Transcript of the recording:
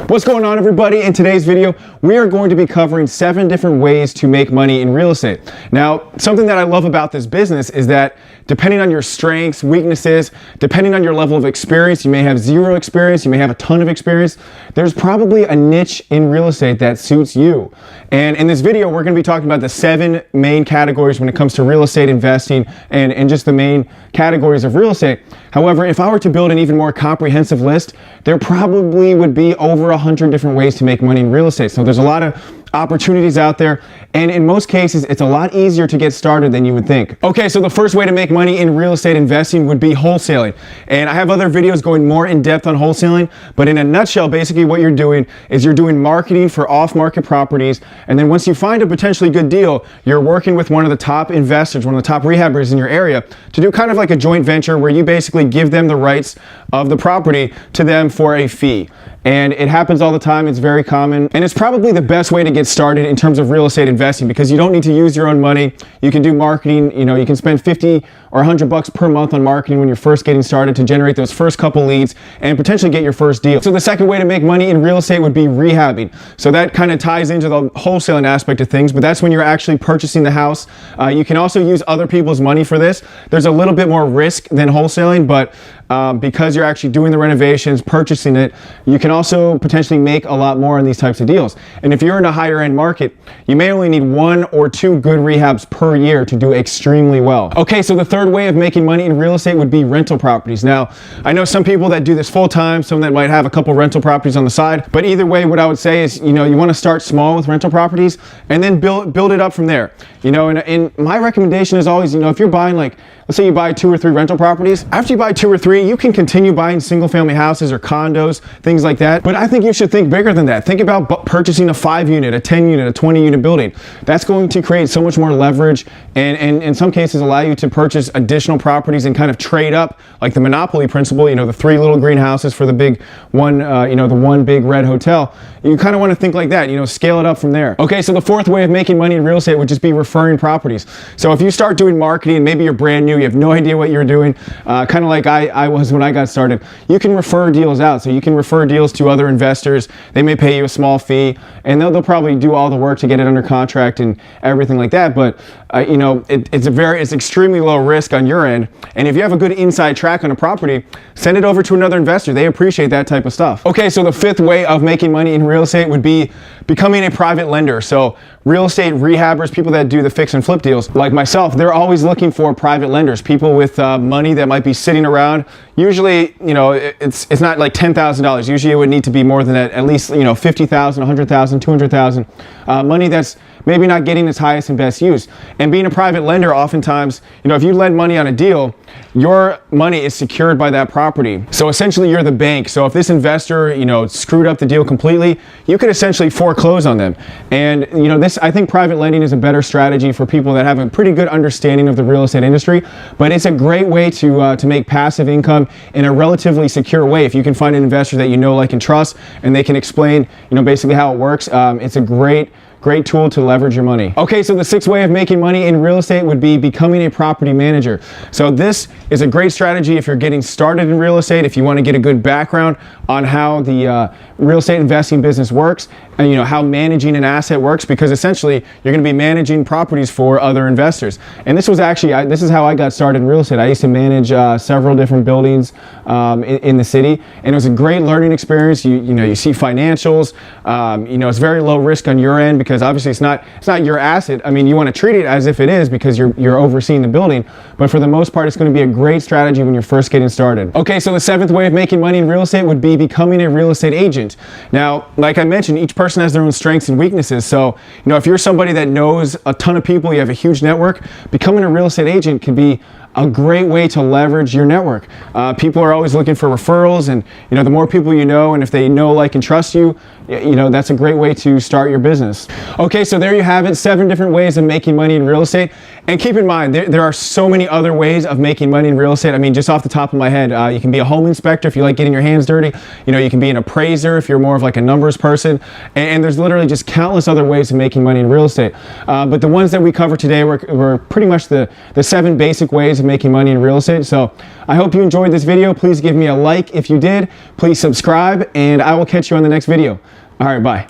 What's going on, everybody? In today's video, we are going to be covering 7 different ways to make money in real estate. Now, something that I love about this business is that depending on your strengths, weaknesses, depending on your level of experience, you may have 0 experience, you may have a ton of experience, there's probably a niche in real estate that suits you. And in this video, we're going to be talking about the 7 main categories when it comes to real estate investing and just the main categories of real estate. However, if I were to build an even more comprehensive list, there probably would be over 100 different ways to make money in real estate. So there's a lot of opportunities out there, and in most cases it's a lot easier to get started than you would think. Okay, so the first way to make money in real estate investing would be wholesaling, and I have other videos going more in depth on wholesaling, but in a nutshell, basically what you're doing is you're doing marketing for off-market properties, and then once you find a potentially good deal, you're working with one of the top investors, one of the top rehabbers in your area to do kind of like a joint venture where you basically give them the rights of the property to them for a fee. And it happens all the time, it's very common, and it's probably the best way to get started in terms of real estate investing because you don't need to use your own money. You can do marketing, you can spend 50 or 100 bucks per month on marketing when you're first getting started to generate those first couple leads and potentially get your first deal. So the second way to make money in real estate would be rehabbing. So that kind of ties into the wholesaling aspect of things, but that's when you're actually purchasing the house. You can also use other people's money for this. There's a little bit more risk than wholesaling, but because you're actually doing the renovations, purchasing it, you can also potentially make a lot more on these types of deals. And if you're in a higher end market, you may only need 1 or 2 good rehabs per year to do extremely well. Okay, so the third way of making money in real estate would be rental properties. Now, I know some people that do this full time, some that might have a couple rental properties on the side, but either way, what I would say is, you want to start small with rental properties and then build it up from there. And my recommendation is always, if you're buying let's say you buy 2 or 3 rental properties. After you buy 2 or 3, you can continue buying single family houses or condos, things like that. But I think you should think bigger than that. Think about purchasing a 5 unit, a 10 unit, a 20 unit building. That's going to create so much more leverage and in some cases allow you to purchase additional properties and kind of trade up like the monopoly principle, the 3 little greenhouses for the big one, the 1 big red hotel. You kind of want to think like that, scale it up from there. Okay, so the fourth way of making money in real estate would just be referring properties. So if you start doing marketing, maybe you're brand new, you have no idea what you're doing, kind of like I was when I got started, you can refer deals out. So you can refer deals to other investors. They may pay you a small fee and they'll probably do all the work to get it under contract and everything like that. But it's extremely low risk on your end. And if you have a good inside track on a property, send it over to another investor. They appreciate that type of stuff. Okay, so the fifth way of making money in real estate would be becoming a private lender. So real estate rehabbers, people that do the fix and flip deals, like myself, they're always looking for private lenders, people with money that might be sitting around. Usually, it's not like $10,000. Usually it would need to be more than that, at least, $50,000, $100,000, $200,000. Money that's maybe not getting its highest and best use. And being a private lender, oftentimes, if you lend money on a deal, your money is secured by that property. So essentially you're the bank. So if this investor, screwed up the deal completely, you could essentially foreclose on them. And, I think private lending is a better strategy for people that have a pretty good understanding of the real estate industry, but it's a great way to make passive income in a relatively secure way. If you can find an investor that like, and trust, and they can explain, basically how it works, it's a great tool to leverage your money. Okay, so the sixth way of making money in real estate would be becoming a property manager. So this is a great strategy if you're getting started in real estate, if you want to get a good background on how the real estate investing business works, and how managing an asset works, because essentially you're going to be managing properties for other investors. And this was actually, this is how I got started in real estate. I used to manage several different buildings in the city, and it was a great learning experience. You see financials, it's very low risk on your end because obviously it's not your asset. I mean, you want to treat it as if it is because you're overseeing the building, but for the most part, it's going to be a great strategy when you're first getting started. Okay, so the seventh way of making money in real estate would be becoming a real estate agent. Now, like I mentioned, each person has their own strengths and weaknesses. So, if you're somebody that knows a ton of people, you have a huge network, becoming a real estate agent can be a great way to leverage your network. People are always looking for referrals, and the more people you know, and if they know, like, and trust you, that's a great way to start your business. Okay, so there you have it, 7 different ways of making money in real estate. And keep in mind, there are so many other ways of making money in real estate. I mean, just off the top of my head, you can be a home inspector if you like getting your hands dirty. You can be an appraiser if you're more of like a numbers person. And there's literally just countless other ways of making money in real estate. But the ones that we cover today were pretty much the 7 basic ways of making money in real estate. So I hope you enjoyed this video. Please give me a like if you did. Please subscribe, and I will catch you on the next video. All right, bye.